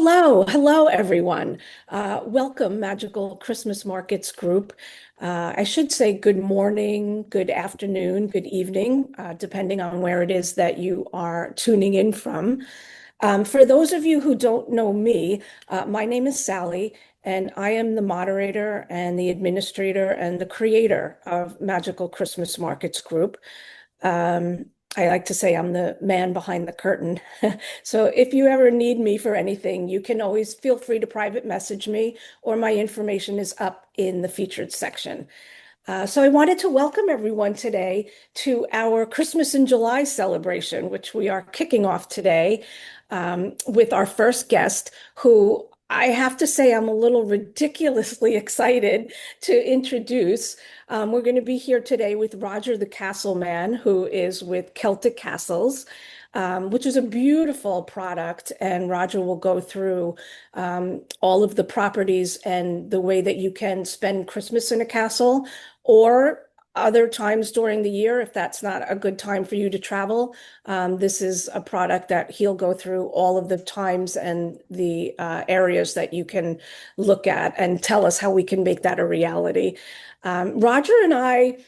Hello, everyone. Welcome, Magical Christmas Markets Group. I should say good morning, good afternoon, good evening, depending on where it is that you are tuning in from. For those of you who don't know me, my name is Sally, and I am the moderator and the administrator and the creator of Magical Christmas Markets Group. Um, I like to say I'm the man behind the curtain. So if you ever need me for anything, you can always feel free to private message me, or my information is up in the featured section. So I wanted to welcome everyone today to our Christmas in July celebration, which we are kicking off today with our first guest, who I have to say I'm a little ridiculously excited to introduce. We're going to be here today with Roger the Castle Man, who is with Celtic Castles, which is a beautiful product. And Roger will go through all of the properties and the way that you can spend Christmas in a castle, or other times during the year, if that's not a good time for you to travel. This is a product that he'll go through all of the times and the areas that you can look at and tell us how we can make that a reality. Roger and I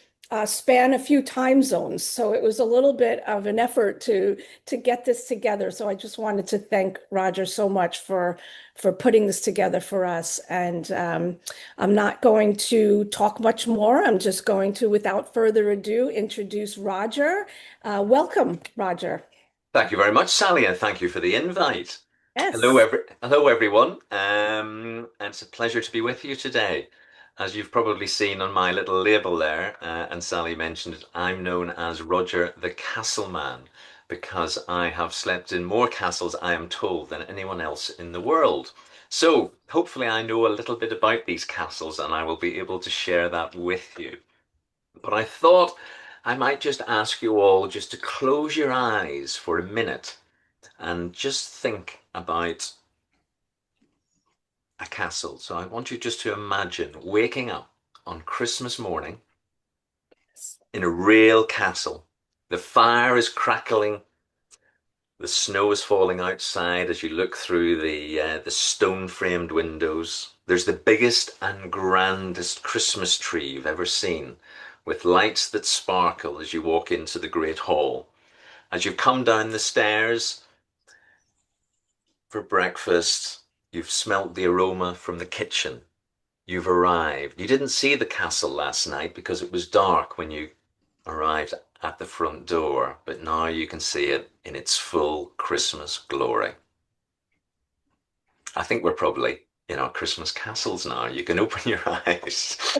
span a few time zones, so it was a little bit of an effort to get this together. So I just wanted to thank Roger so much for putting this together for us. And I'm not going to talk much more. I'm just going to, without further ado, introduce Roger. Welcome, Roger. Thank you very much, Sally, and thank you for the invite. Yes. Hello everyone. And it's a pleasure to be with you today. As you've probably seen on my little label there, and Sally mentioned it, I'm known as Roger the Castle Man because I have slept in more castles, I am told, than anyone else in the world. So hopefully I know a little bit about these castles and I will be able to share that with you. But I thought I might just ask you all just to close your eyes for a minute and just think about a castle. So I want you just to imagine waking up on Christmas morning in a real castle. The fire is crackling, the snow is falling outside as you look through the stone-framed windows. There's the biggest and grandest Christmas tree you've ever seen, with lights that sparkle as you walk into the great hall. As you come down the stairs for breakfast, you've smelt the aroma from the kitchen. You've arrived. You didn't see the castle last night because it was dark when you arrived at the front door, but now you can see it in its full Christmas glory. I think we're probably in our Christmas castles now. You can open your eyes.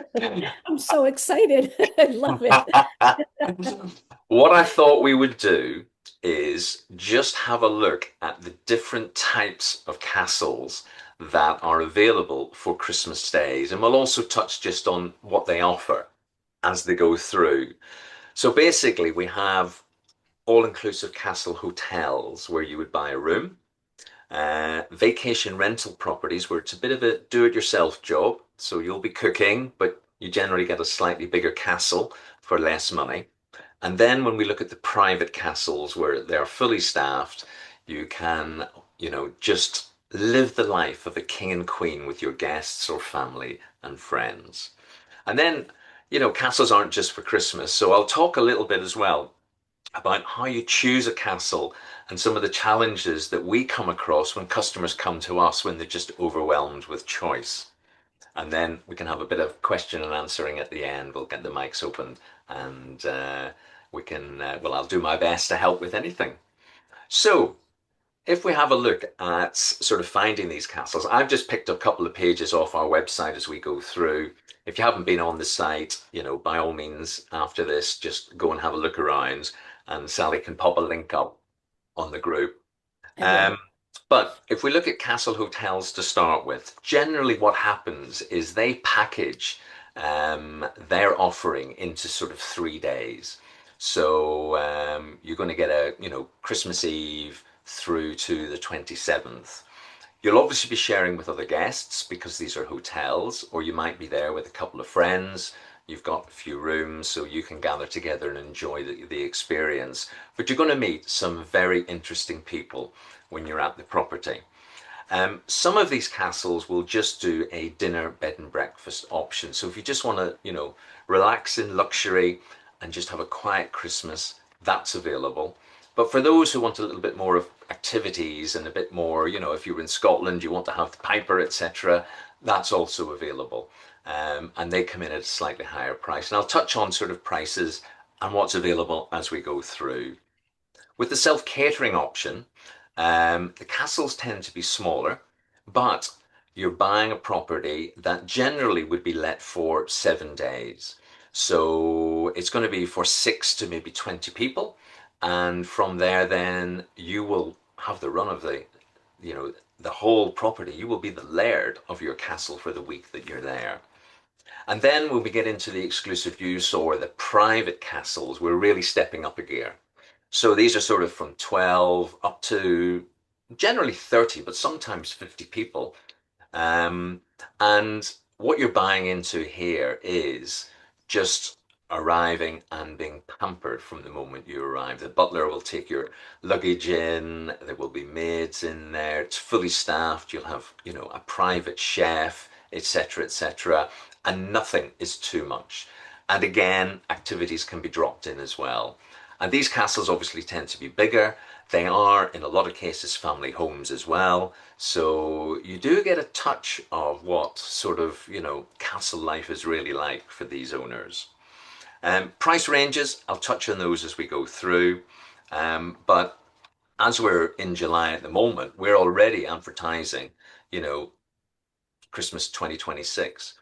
I'm so excited. I love it. What I thought we would do is just have a look at the different types of castles that are available for Christmas days, and we'll also touch just on what they offer as they go through. So basically, we have all-inclusive castle hotels where you would buy a room, vacation rental properties where it's a bit of a do-it-yourself job. So you'll be cooking, but you generally get a slightly bigger castle for less money. And then when we look at the private castles where they're fully staffed, you can, just live the life of a king and queen with your guests or family and friends. And then, castles aren't just for Christmas. So I'll talk a little bit as well about how you choose a castle and some of the challenges that we come across when customers come to us when they're just overwhelmed with choice. And then we can have a bit of question and answering at the end. We'll get the mics open and we can, I'll do my best to help with anything. So if we have a look at sort of finding these castles, I've just picked a couple of pages off our website as we go through. If you haven't been on the site, by all means, after this, just go and have a look around and Sally can pop a link up on the group. I will. But if we look at castle hotels to start with, generally what happens is they package their offering into sort of 3 days. So you're going to get Christmas Eve through to the 27th. You'll obviously be sharing with other guests because these are hotels, or you might be there with a couple of friends. You've got a few rooms so you can gather together and enjoy the experience. But you're going to meet some very interesting people when you're at the property. Some of these castles will just do a dinner, bed and breakfast option. So if you just want to, relax in luxury and just have a quiet Christmas, that's available. But for those who want a little bit more of activities and a bit more, if you're in Scotland, you want to have the Piper, etc., that's also available. And they come in at a slightly higher price. And I'll touch on sort of prices and what's available as we go through. With the self-catering option, the castles tend to be smaller, but you're buying a property that generally would be let for 7 days. So it's going to be for 6 to maybe 20 people. And from there, then you will have the run of the whole property. You will be the laird of your castle for the week that you're there. And then when we get into the exclusive use or the private castles, we're really stepping up a gear. So these are sort of from 12 up to generally 30, but sometimes 50 people. Um, and what you're buying into here is just arriving and being pampered from the moment you arrive. The butler will take your luggage in, there will be maids in there, it's fully staffed, you'll have, a private chef, etc., etc., and nothing is too much. And again, activities can be dropped in as well. And these castles obviously tend to be bigger. They are, in a lot of cases, family homes as well. So you do get a touch of what sort of, castle life is really like for these owners. Price ranges, I'll touch on those as we go through. But as we're in July at the moment, we're already advertising, you know, Christmas 2026.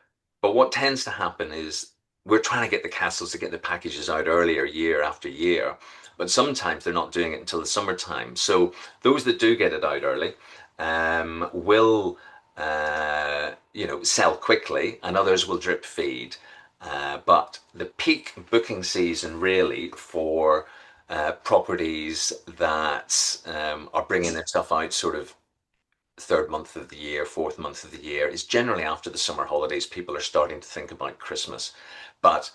But what tends to happen is we're trying to get the castles to get the packages out earlier year after year, but sometimes they're not doing it until the summertime. So those that do get it out early will, sell quickly, and others will drip feed. But the peak booking season really for properties that are bringing their stuff out sort of third month of the year, fourth month of the year is generally after the summer holidays. People are starting to think about Christmas, but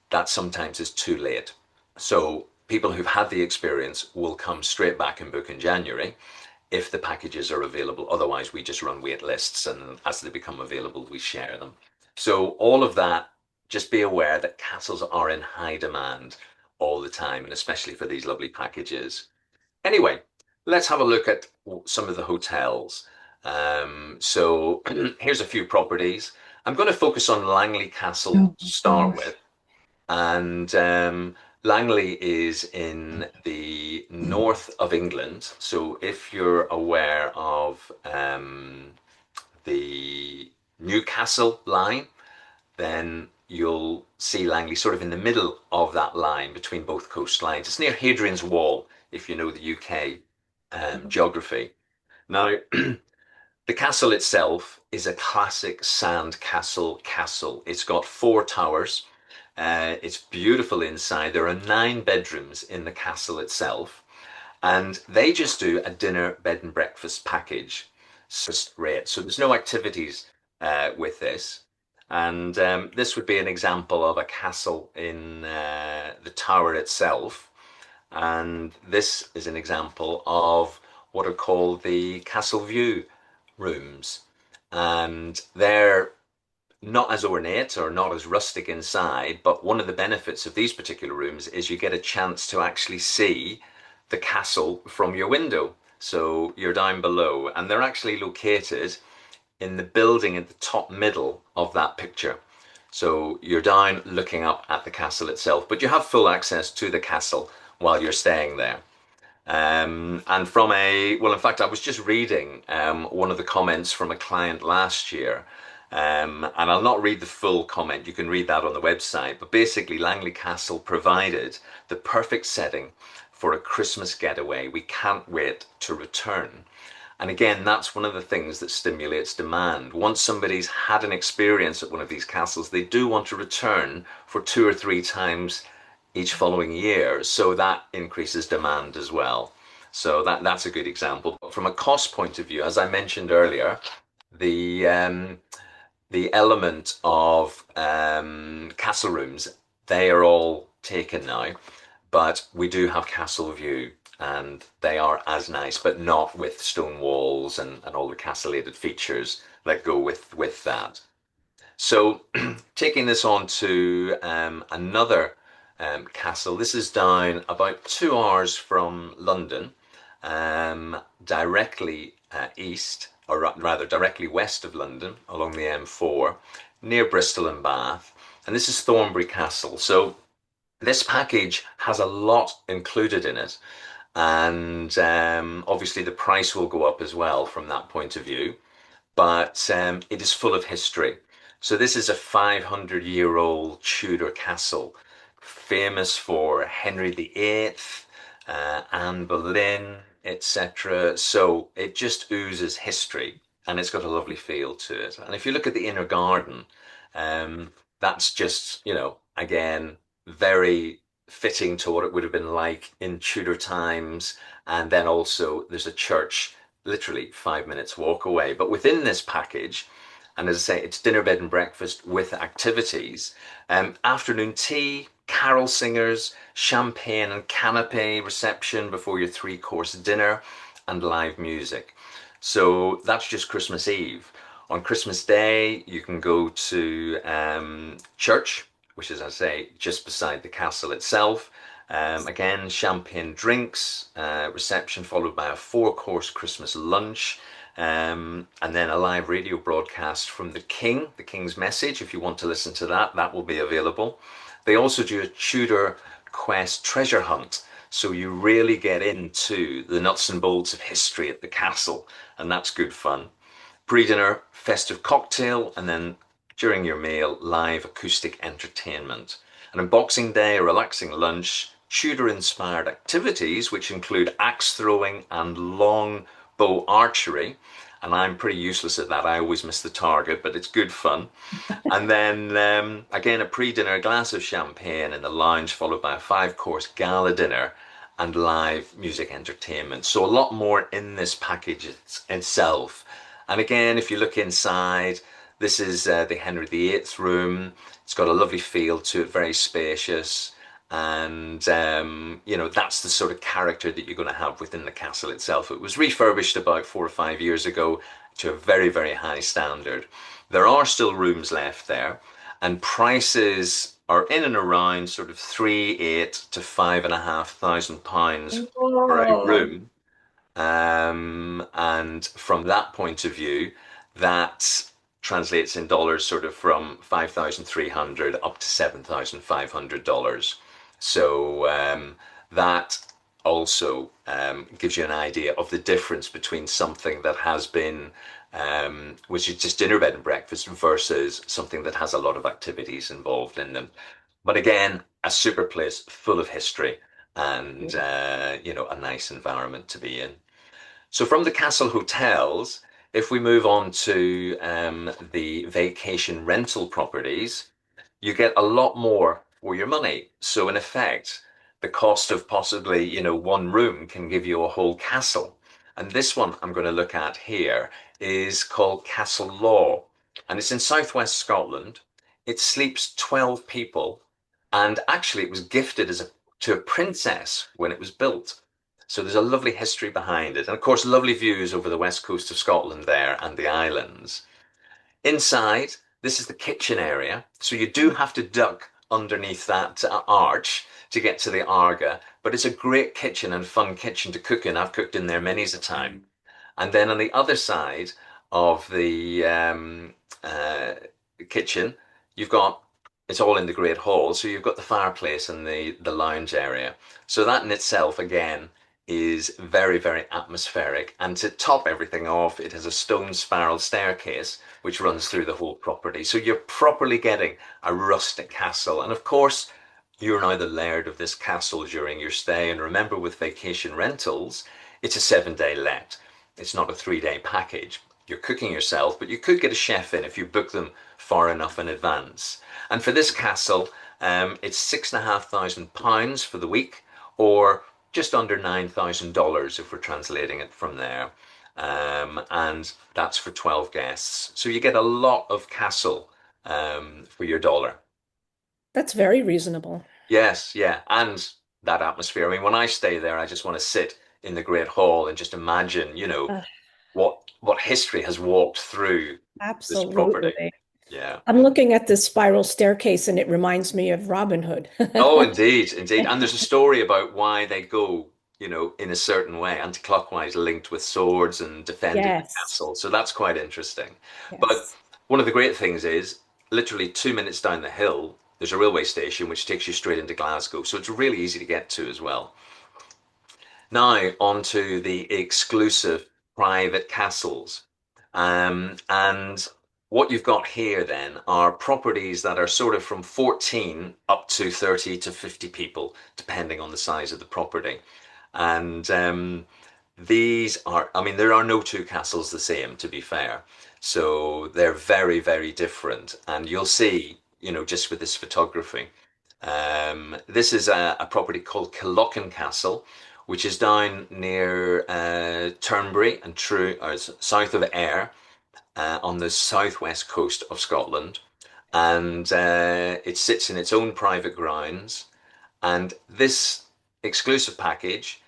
that sometimes is too late. So people who've had the experience will come straight back and book in January if the packages are available. Otherwise, we just run wait lists, and as they become available, we share them. So all of that, just be aware that castles are in high demand all the time, and especially for these lovely packages. Anyway, let's have a look at some of the hotels. So here's a few properties. I'm going to focus on Langley Castle to start with. And Langley is in the north of England. So if you're aware of the Newcastle line, then you'll see Langley sort of in the middle of that line between both coastlines. It's near Hadrian's Wall, if you know the UK geography. Now, the castle itself is a classic sand castle. It's got four towers. It's beautiful inside. There are 9 bedrooms in the castle itself, and they just do a dinner, bed and breakfast package. So there's no activities with this. And this would be an example of a castle in the tower itself. And this is an example of what are called the Castle View rooms. And they're not as ornate or not as rustic inside, but one of the benefits of these particular rooms is you get a chance to actually see the castle from your window. So you're down below, and they're actually located in the building at the top middle of that picture. So you're down looking up at the castle itself, but you have full access to the castle while you're staying there. And well, in fact, I was just reading one of the comments from a client last year. And I'll not read the full comment, you can read that on the website. But basically, Langley Castle provided the perfect setting for a Christmas getaway. We can't wait to return. And again, that's one of the things that stimulates demand. Once somebody's had an experience at one of these castles, they do want to return for 2 or 3 times each following year. So that increases demand as well. So that's a good example. But from a cost point of view, as I mentioned earlier, the element of castle rooms, they are all taken now, but we do have Castle View. and they are as nice, but not with stone walls and all the castellated features that go with that. So, taking this on to another castle, this is down about 2 hours from London, directly east, or rather directly west of London along the M4, near Bristol and Bath. And this is Thornbury Castle. So, this package has a lot included in it. And obviously, the price will go up as well from that point of view, but it is full of history. So this is a 500-year-old Tudor castle, famous for Henry VIII, Anne Boleyn, etc. So it just oozes history, and it's got a lovely feel to it. And if you look at the inner garden, that's just, again, very fitting to what it would have been like in Tudor times. And then also there's a church literally 5 minutes walk away. But within this package, and as I say, it's dinner, bed, and breakfast with activities, afternoon tea, carol singers, champagne and canapé reception before your three-course dinner, and live music. So that's just Christmas Eve. On Christmas Day, you can go to church, which is, as I say, just beside the castle itself. Again, champagne drinks, reception followed by a four-course Christmas lunch, and then a live radio broadcast from the King's Message. If you want to listen to that, that will be available. They also do a Tudor Quest treasure hunt, so you really get into the nuts and bolts of history at the castle, and that's good fun. Pre-dinner, festive cocktail, and then during your meal, live acoustic entertainment. And on Boxing Day, a relaxing lunch, Tudor-inspired activities, which include axe throwing and long bow archery. And I'm pretty useless at that. I always miss the target, but it's good fun. And then again, a pre-dinner, a glass of champagne in the lounge, followed by a five-course gala dinner and live music entertainment. So a lot more in this package itself. And again, if you look inside, this is the Henry VIII room. It's got a lovely feel to it, very spacious. And, that's the sort of character that you're going to have within the castle itself. It was refurbished about 4 or 5 years ago to a very, very high standard. There are still rooms left there, and prices are in and around sort of 3, 8 to £5,500 for a Oh, room. And from that point of view, that translates in dollars sort of from 5,300 up to $7,500. So that also gives you an idea of the difference between something that has been, which is just dinner, bed, and breakfast, versus something that has a lot of activities involved in them. But again, a super place full of history and, a nice environment to be in. So from the castle hotels, if we move on to the vacation rental properties, you get a lot more for your money. So in effect, the cost of possibly, one room can give you a whole castle. And this one I'm going to look at here is called Castle Law, and it's in southwest Scotland. It sleeps 12 people, and actually it was gifted to a princess when it was built. So there's a lovely history behind it. And of course, lovely views over the west coast of Scotland there and the islands. Inside, this is the kitchen area. So you do have to duck underneath that arch to get to the Arga, but it's a great kitchen and fun kitchen to cook in. I've cooked in there many's a time. And then on the other side of the kitchen, you've got it's all in the Great Hall. So you've got the fireplace and the lounge area. So that in itself, again, is very, very atmospheric. And to top everything off, it has a stone spiral staircase which runs through the whole property. So you're properly getting a rustic castle. And of course, you're now the laird of this castle during your stay. And remember, with vacation rentals, it's a 7-day let. It's not a 3-day package. You're cooking yourself, but you could get a chef in if you book them far enough in advance. And for this castle, it's £6,500 for the week, or just under $9,000 if we're translating it from there. And that's for 12 guests. So you get a lot of castle for your dollar. that's very reasonable. Yes, yeah. And that atmosphere. I mean, when I stay there, I just want to sit in the Great Hall and just imagine, Uh, what history has walked through this property. Absolutely. Yeah. I'm looking at this spiral staircase and it reminds me of Robin Hood. Oh, indeed, indeed. And there's a story about why they go, in a certain way, anti-clockwise, linked with swords and defending the Yes, castle. So that's quite interesting. But yes. one of the great things is, literally 2 minutes down the hill, there's a railway station which takes you straight into Glasgow. So it's really easy to get to as well. Now, on to the exclusive private castles. And what you've got here then are properties that are sort of from 14 up to 30 to 50 people, depending on the size of the property. And these are, I mean, there are no two castles the same, to be fair. So they're very, very different. And you'll see, just with this photography. This is a property called Killocken Castle, which is down near Turnberry and True, or south of Ayr, on the southwest coast of Scotland. And it sits in its own private grounds. And this exclusive package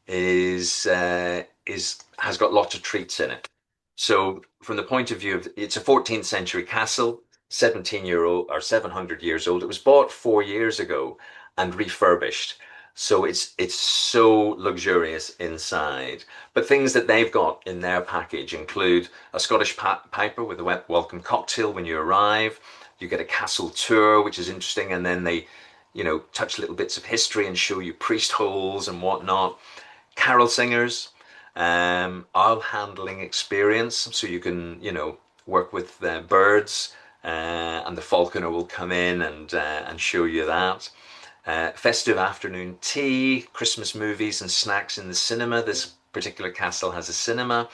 is has got lots of treats in it. So from the point of view of it's a 14th century castle, 17-year old or 700 years old. It was bought 4 years ago and refurbished. So it's so luxurious inside. But things that they've got in their package include a Scottish piper with a welcome cocktail when you arrive. You get a castle tour, which is interesting, and then they, touch little bits of history and show you priest holes and whatnot. Carol singers, owl handling experience, so you can, work with birds, and the falconer will come in and show you that. Festive afternoon tea, Christmas movies and snacks in the cinema. This particular castle has a cinema.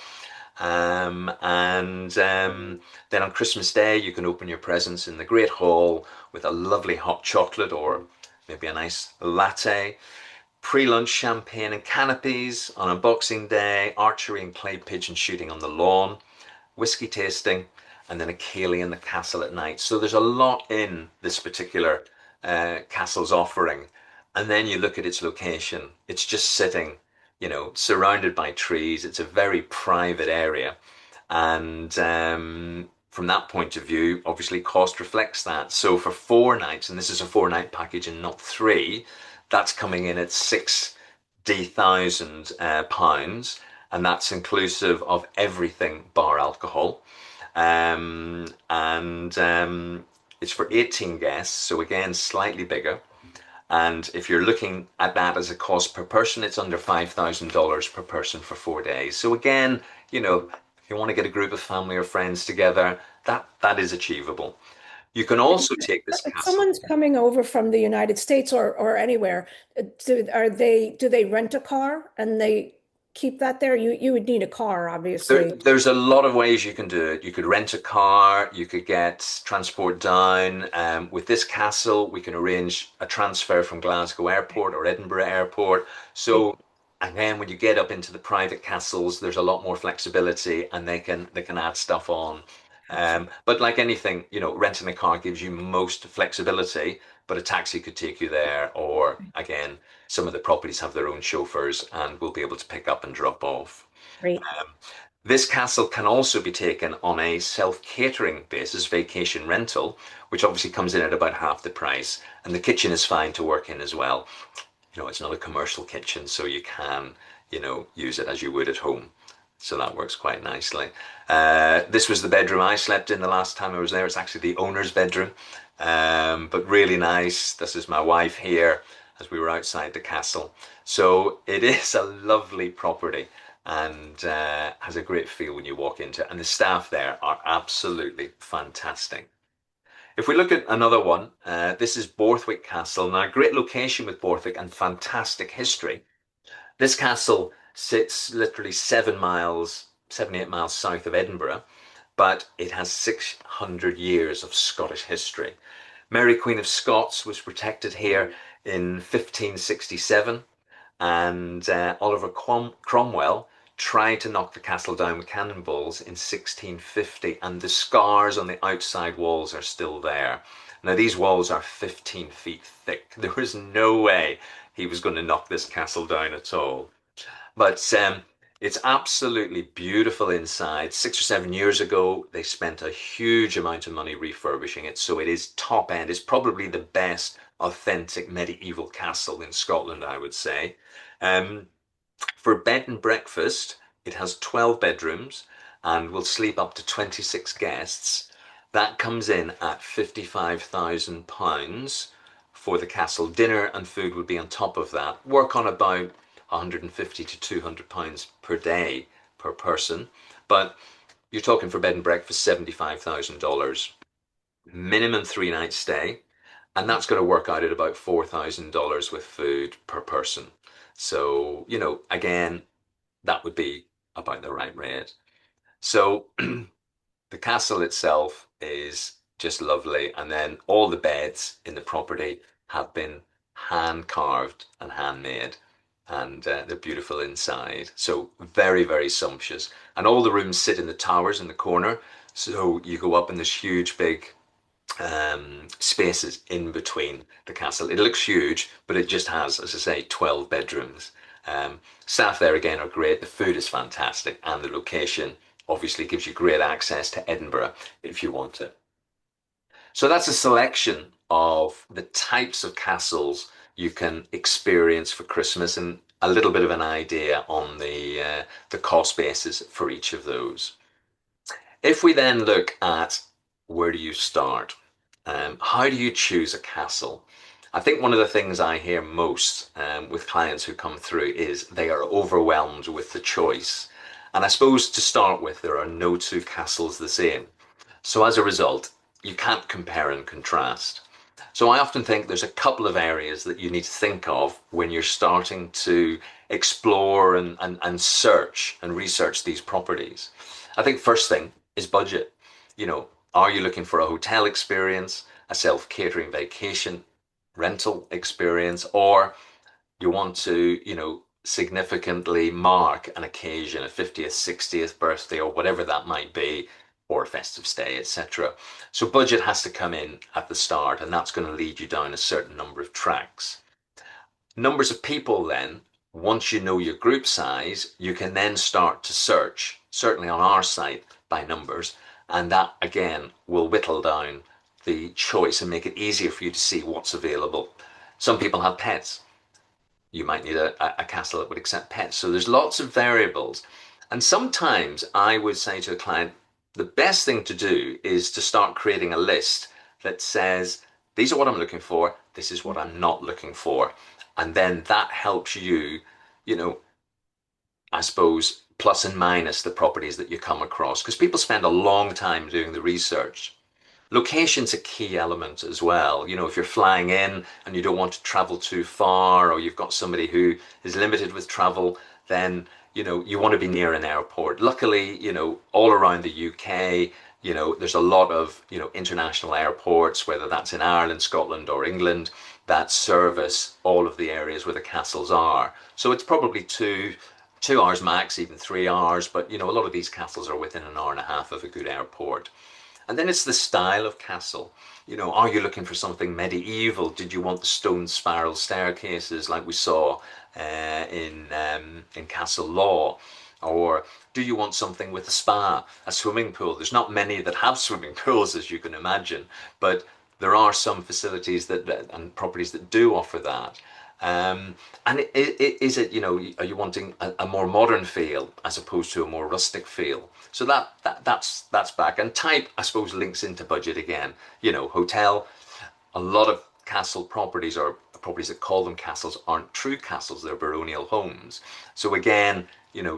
And then on Christmas Day, you can open your presents in the Great Hall with a lovely hot chocolate or maybe a nice latte. Pre-lunch champagne and canopies on a Boxing Day, archery and clay pigeon shooting on the lawn, whiskey tasting, and then a ceilidh in the castle at night. So there's a lot in this particular castle's offering. And then you look at its location. It's just sitting, surrounded by trees. It's a very private area. And from that point of view, obviously cost reflects that. So for 4 nights, and this is a 4 night package and not three, that's coming in at £60,000, and that's inclusive of everything bar alcohol. And it's for 18 guests, so again, slightly bigger. And if you're looking at that as a cost per person, it's under $5,000 per person for 4 days. So again, if you want to get a group of family or friends together, that is achievable. You can also take this If castle. someone's coming over from the United States or anywhere, do they rent a car and they keep that there? You would need a car, obviously. There's a lot of ways you can do it. You could rent a car, you could get transport down. With this castle, we can arrange a transfer from Glasgow Airport or Edinburgh Airport. Right. So again, when you get up into the private castles, there's a lot more flexibility, and they can add stuff on. Absolutely. But like anything, renting a car gives you most flexibility, but a taxi could take you there, or again, some of the properties have their own chauffeurs and will be able to pick up and drop off. Great. This castle can also be taken on a self-catering basis, vacation rental, which obviously comes in at about half the price. And the kitchen is fine to work in as well. It's not a commercial kitchen, so you can, use it as you would at home. So that works quite nicely. This was the bedroom I slept in the last time I was there. It's actually the owner's bedroom, but really nice. This is my wife here as we were outside the castle. So it is a lovely property and has a great feel when you walk into it. And the staff there are absolutely fantastic. If we look at another one, this is Borthwick Castle. Now, great location with Borthwick and fantastic history. This castle sits literally 7 miles, 7, 8 miles south of Edinburgh, but it has 600 years of Scottish history. Mary Queen of Scots was protected here in 1567, and Oliver Cromwell tried to knock the castle down with cannonballs in 1650, and the scars on the outside walls are still there. Now, these walls are 15 feet thick. There is no way he was going to knock this castle down at all. But it's absolutely beautiful inside. 6 or 7 years ago, they spent a huge amount of money refurbishing it, so it is top end. It's probably the best authentic medieval castle in Scotland, I would say. Um, for bed and breakfast, it has 12 bedrooms and will sleep up to 26 guests. That comes in at £55,000 for the castle. Dinner and food would be on top of that. Work on about 150 to £200 per day per person. But you're talking for bed and breakfast, $75,000. Minimum 3 night stay. And that's going to work out at about $4,000 with food per person. So, again, that would be about the right rate. So the castle itself is just lovely. And then all the beds in the property have been hand carved and handmade. And they're beautiful inside. So very, very sumptuous. And all the rooms sit in the towers in the corner. So you go up and there's huge, big spaces in between the castle. It looks huge, but it just has, as I say, 12 bedrooms. Staff there again are great. The food is fantastic, and the location obviously gives you great access to Edinburgh if you want it. So that's a selection of the types of castles you can experience for Christmas and a little bit of an idea on the cost basis for each of those. If we then look at where do you start? How do you choose a castle? I think one of the things I hear most with clients who come through is they are overwhelmed with the choice. And I suppose to start with, there are no two castles the same. So as a result, you can't compare and contrast. So I often think there's a couple of areas that you need to think of when you're starting to explore and search and research these properties. I think first thing is budget. Are you looking for a hotel experience, a self-catering vacation rental experience, or you want to, significantly mark an occasion, a 50th, 60th birthday, or whatever that might be, or a festive stay, etc. So budget has to come in at the start, and that's going to lead you down a certain number of tracks. Numbers of people then, once you know your group size, you can then start to search, certainly on our site, by numbers, and that again will whittle down the choice and make it easier for you to see what's available. Some people have pets. You might need a castle that would accept pets. So there's lots of variables. And sometimes I would say to a client, the best thing to do is to start creating a list that says, these are what I'm looking for, this is what I'm not looking for. And then that helps you, you know, I suppose, plus and minus the properties that you come across. Because people spend a long time doing the research. Location's a key element as well. If you're flying in and you don't want to travel too far, or you've got somebody who is limited with travel, then, you want to be near an airport. Luckily, all around the UK, there's a lot of, international airports, whether that's in Ireland, Scotland, or England, that service all of the areas where the castles are. So it's probably 2 hours max, even 3 hours, but, a lot of these castles are within an hour and a half of a good airport. And then it's the style of castle. Are you looking for something medieval? Did you want the stone spiral staircases like we saw in Castle Law? Or do you want something with a spa, a swimming pool? There's not many that have swimming pools, as you can imagine, but there are some facilities and properties that do offer that. And is it, are you wanting a more modern feel as opposed to a more rustic feel? So that's back. And type, I suppose, links into budget again. Hotel, a lot of castle properties or properties that call them castles aren't true castles, they're baronial homes. So again,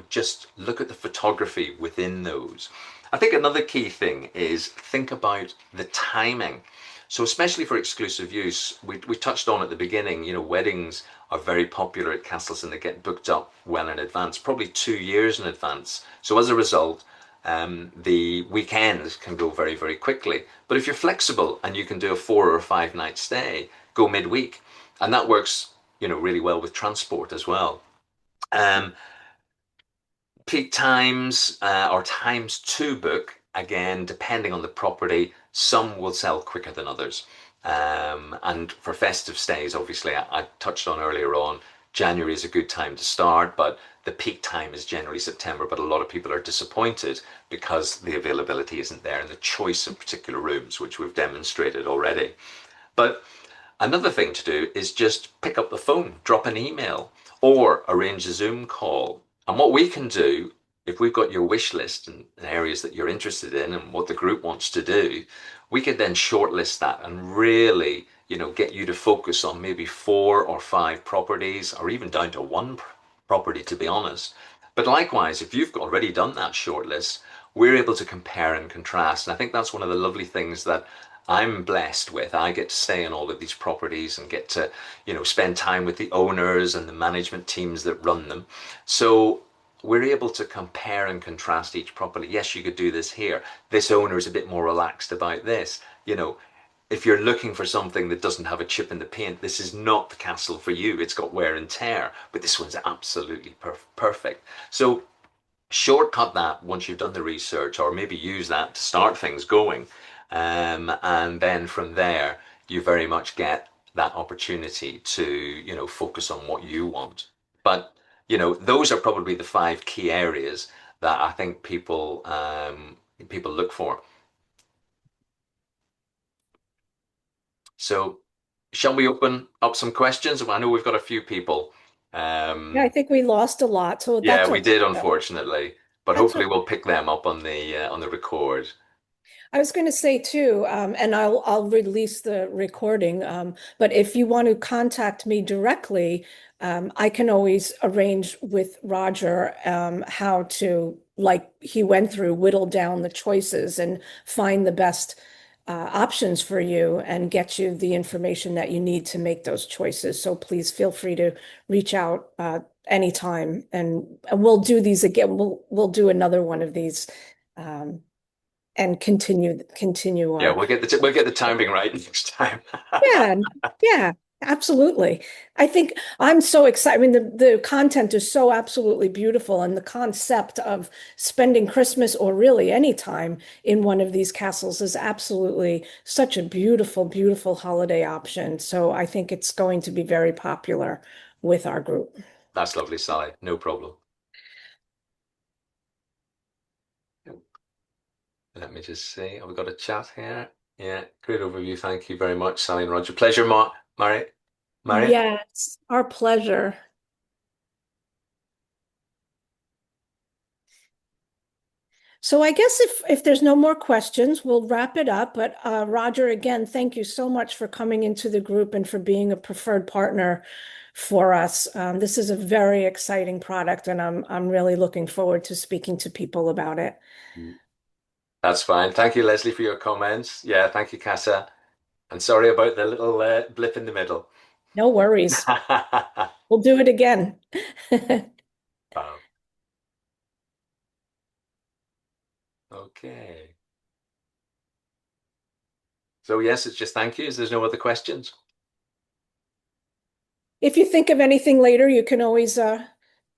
just look at the photography within those. I think another key thing is think about the timing. So especially for exclusive use, we touched on at the beginning, weddings are very popular at castles and they get booked up well in advance, probably 2 years in advance. So as a result, the weekends can go very, very quickly. But if you're flexible and you can do a 4 or 5 night stay, go midweek. And that works, really well with transport as well. Um, Peak times or times to book, again, depending on the property, some will sell quicker than others. And for festive stays, obviously, I touched on earlier on, January is a good time to start, but the peak time is generally September. But a lot of people are disappointed because the availability isn't there and the choice of particular rooms, which we've demonstrated already. But another thing to do is just pick up the phone, drop an email, or arrange a Zoom call. And what we can do, if we've got your wish list and areas that you're interested in and what the group wants to do, we could then shortlist that and really, get you to focus on maybe 4 or 5 properties, or even down to one property, to be honest. But likewise, if you've already done that shortlist, we're able to compare and contrast. And I think that's one of the lovely things that I'm blessed with. I get to stay in all of these properties and get to, spend time with the owners and the management teams that run them. So we're able to compare and contrast each property. Yes, you could do this here. This owner is a bit more relaxed about this. If you're looking for something that doesn't have a chip in the paint, this is not the castle for you. It's got wear and tear, but this one's absolutely perfect. So shortcut that once you've done the research, or maybe use that to start things going. And then from there, you very much get that opportunity to, focus on what you want. But, those are probably the 5 key areas that I think people look for. So, shall we open up some questions? I know we've got a few people. Yeah, I think we lost a lot, so Yeah, that's we okay, did, though. unfortunately, but That's hopefully okay. we'll pick them up on the record. I was going to say too, and I'll release the recording. But if you want to contact me directly, I can always arrange with Roger how to, like he went through, whittle down the choices and find the best options for you and get you the information that you need to make those choices. So please feel free to reach out anytime, and we'll do these again. We'll do another one of these. Um, and continue Yeah, our we'll get the timing right next time. yeah, yeah, absolutely. I think I'm so excited. I mean, the content is so absolutely beautiful, and the concept of spending Christmas or really any time in one of these castles is absolutely such a beautiful, beautiful holiday option. So I think it's going to be very popular with our group. That's lovely, Sally. No problem. Let me just see. Have we got a chat here? Yeah, great overview. Thank you very much, Sally and Roger. Pleasure, Mary. Marion. Yes, our pleasure. So I guess if there's no more questions, we'll wrap it up. But Roger, again, thank you so much for coming into the group and for being a preferred partner for us. This is a very exciting product, and I'm really looking forward to speaking to people about it. That's fine. Thank you, Leslie, for your comments. Yeah, thank you, Casa. And sorry about the little blip in the middle. No worries. We'll do it again. Wow. Okay. So yes, it's just thank yous. There's no other questions. If you think of anything later, you can always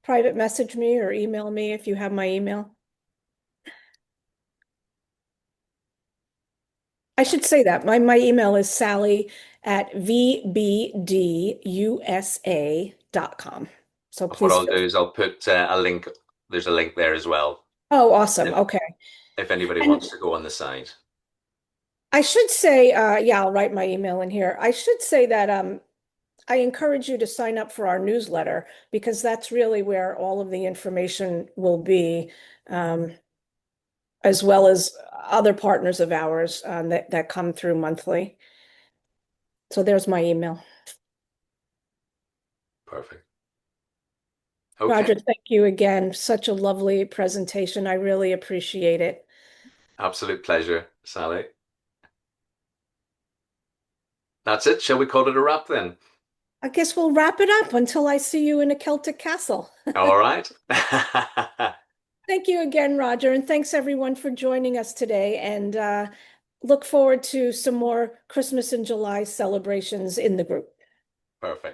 private message me or email me if you have my email. I should say that. My email is sally@vbdusa.com. So What please I'll feel do free. is I'll put a link. There's a link there as well. Oh, awesome. If, Okay. if anybody And wants to go on the site. I should say, yeah, I'll write my email in here. I should say that I encourage you to sign up for our newsletter because that's really where all of the information will be, um, as well as other partners of ours that come through monthly. So there's my email. Perfect. Okay. Roger, thank you again. Such a lovely presentation. I really appreciate it. Absolute pleasure, Sally. That's it. Shall we call it a wrap then? I guess we'll wrap it up until I see you in a Celtic castle. All right. Thank you again, Roger, and thanks everyone for joining us today. And look forward to some more Christmas in July celebrations in the group. Perfect.